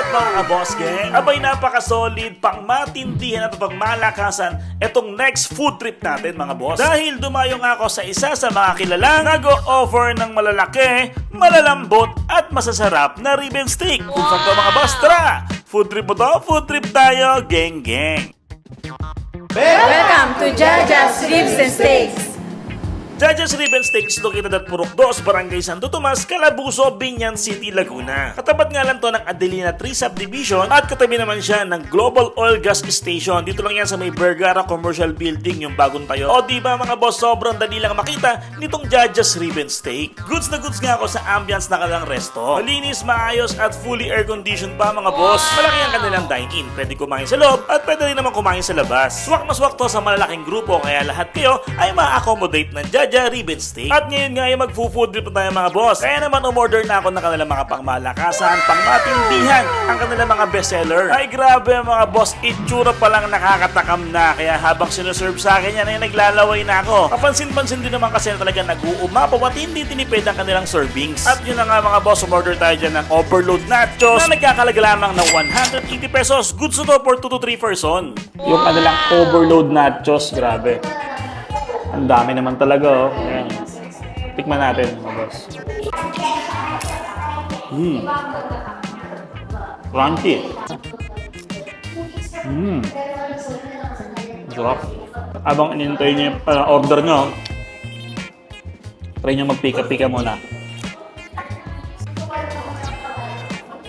mga boss gang? Abay napaka-solid, pang matindihan at pang malakasan itong next food trip natin mga boss. Dahil dumayo nga ako sa isa sa mga kilalang nag-o-offer ng malalaki, malalambot at masasarap na ribbon steak. Kung saan to mga boss, tara! Food trip mo to, food trip tayo, gang gang! Welcome to Jaja's Ribs and Steaks. Jaja's Ribbon Steak is located at Purok 2, Barangay Santo Tomas, Calabuzo, Binyan City, Laguna. Katapat nga lang to ng Adelina 3 Subdivision at katabi naman siya ng Global Oil Gas Station. Dito lang yan sa may Vergara Commercial Building, yung bagong tayo. O diba mga boss, sobrang dali lang makita nitong Jaja's Ribbon Steak. Goods na goods nga ako sa ambience na kanilang resto. Malinis, maayos at fully air-conditioned pa mga boss. Malaki ang kanilang dine-in. Pwede kumain sa loob at pwede rin naman kumain sa labas. Swak na swak to sa malalaking grupo kaya lahat kayo ay ma-accommodate ng Jaja Ribbon Steak. At ngayon nga ay magfo-food trip na tayo mga boss. Kaya naman umorder na ako ng kanilang mga pangmalakasan, pangmatindihan, ang kanilang mga bestseller. Ay grabe mga boss, itsura pa lang nakakatakam na. Kaya habang sinuserve sa akin yan ay naglalaway na ako. Kapansin-pansin din naman kasi na talaga nag-uumapaw at hindi tinipid ang kanilang servings. At yun na nga mga boss, umorder tayo dyan ng overload nachos na nagkakalaga lamang ng 180 pesos. Goods to for 2 to 3 person. Yung kanilang overload nachos, grabe. Ang dami naman talaga, oh. Ayan. Tikman natin, mga boss. Crunchy. Sarap. Habang inintay niyo yung order nyo, try nyo magpika-pika muna.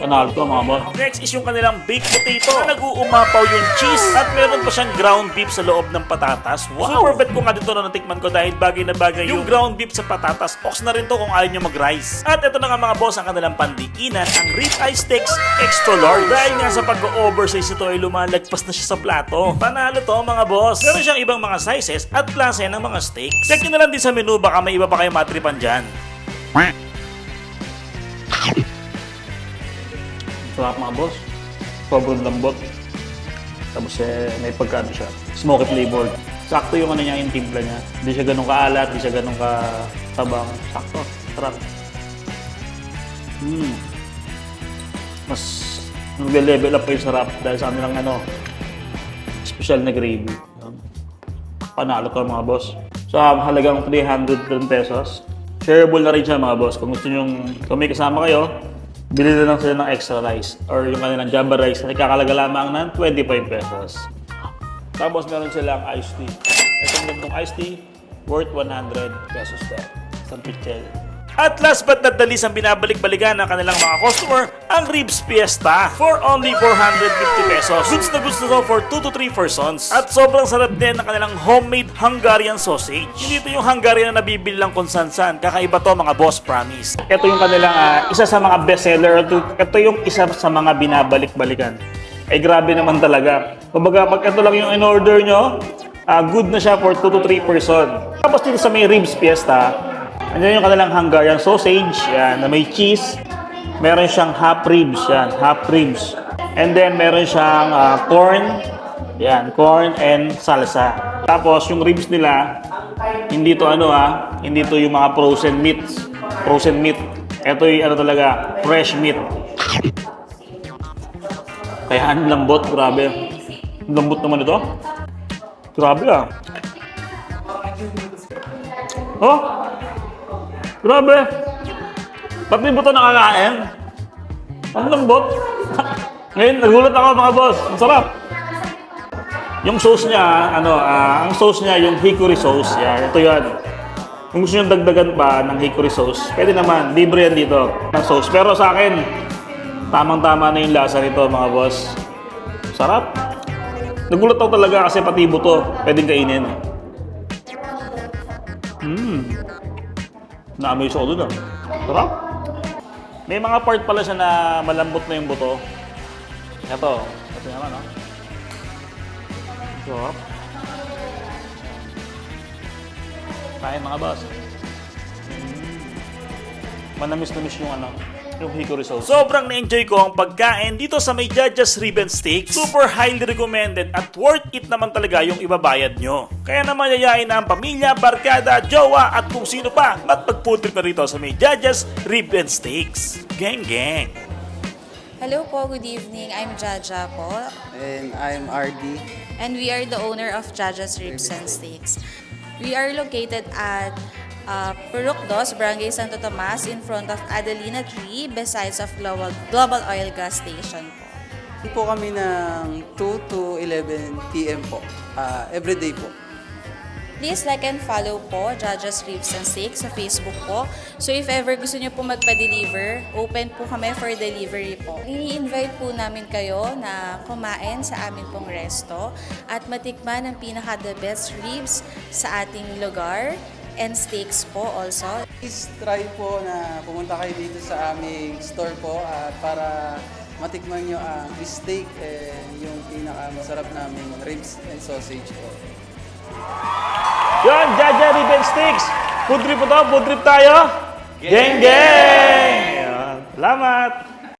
Panalo to mga boss. Next is yung kanilang baked potato na nag-uumapaw yung cheese at meron pa siyang ground beef sa loob ng patatas. Wow! Super bet ko nga dito na natikman ko dahil bagay na bagay yung ground beef sa patatas. Ox na rin to kung ayaw nyo mag-rice. At ito na nga mga boss ang kanilang pandikinan, ang ribeye steaks extra large. Dahil nga sa pag-oversize ito ay lumalagpas na siya sa plato. Panalo to mga boss. Meron siyang ibang mga sizes at klase ng mga steaks. Check nyo na lang din sa menu, baka may iba pa kayo matripan dyan. Sarap mga boss. Sobrang lambot. Tapos may pagkano siya. Smoky flavored. Sakto yung ano niya, yung timpla niya. Hindi siya ganun kaalat, hindi siya ganun katabang. Sakto. Sarap. Mas nag-level up pa yung sarap dahil sa kanilang special na gravy. Panalo to mga boss. Sa halagang 310 pesos. Shareable na rin siya mga boss. Kung gusto nyo, kung may kasama kayo, bili na lang sila ng extra rice or yung kanilang jamba rice na ikakalaga lamang ng 25 pesos. Tapos meron silang iced tea. Itong gantong iced tea, worth 100 pesos daw. Isang pitchel. At last but not the least, ang binabalik-balikan ng kanilang mga customer, ang Ribs Fiesta for only 450 pesos. Goods na goods na to for 2 to 3 persons. At sobrang sarap din ng kanilang homemade Hungarian sausage. Hindi ito yung Hungarian na nabibili lang kung san-san. Kakaiba to mga boss, promise. Ito yung kanilang isa sa mga bestseller. Ito yung isa sa mga binabalik-balikan. Ay grabe naman talaga. Kumbaga, pag ito lang yung in-order nyo, good na siya for 2 to 3 person. Tapos dito sa may Ribs Fiesta, andyan yung kanilang Hungarian sausage, yan, na may cheese. Meron siyang half ribs, yan, half ribs. And then, meron siyang corn, yan, corn and salsa. Tapos, yung ribs nila, hindi to hindi to yung mga frozen meat. Ito yung talaga, fresh meat. Kaya ang lambot, grabe. Ang lambot naman ito. Grabe Oh! Grabe! Ba't di mo ito nakakain? Ang lambot. Ngayon, nagulat ako mga boss. Ang sarap. Yung sauce niya, ang sauce niya, yung hickory sauce. Yan, ito yan. Kung gusto nyo dagdagan pa ng hickory sauce, pwede naman. Libre yan dito ng sauce. Pero sa akin, tamang-tama na yung lasa nito mga boss. Sarap. Nagulat ako talaga kasi pati buto, pwedeng kainin. Na-amaze ako doon Sarap. May mga part pala siya na malambot na yung buto. Ito naman Sarap. Kain mga boss. Manamis-namis yung hickory sauce. Sobrang na-enjoy ko ang pagkain dito sa may Jaja's Ribbon Steak. Super highly recommended at worth it naman talaga yung ibabayad nyo. Kaya naman yayain na ang pamilya, barkada, jowa at kung sino pa at pag-food trip na rito sa may Jaja's Ribbon Steaks. Gang gang! Hello po, good evening. I'm Jaja po. And I'm RD. And we are the owner of Jaja's Ribs and Steaks. We are located at Purok Dos, Barangay Santo Tomas, in front of Adelina 3, besides of Global Oil Gas Station po. Po kami ng 2 to 11 p.m. po. Everyday po. Please like and follow po Jaja's Ribs and Steaks sa Facebook po. So if ever gusto niyo po magpa-deliver, open po kami for delivery po. I-invite po namin kayo na kumain sa amin pong resto at matikman ang pinaka-the best ribs sa ating lugar and steaks po also. Please try po na pumunta kayo dito sa aming store po at para matikman nyo ang steak and yung pinaka-masarap naming ribs and sausage po. Yun, Jaja Rib and Steaks. Food trip po to, food trip tayo. Geng, geng! Yan. Salamat!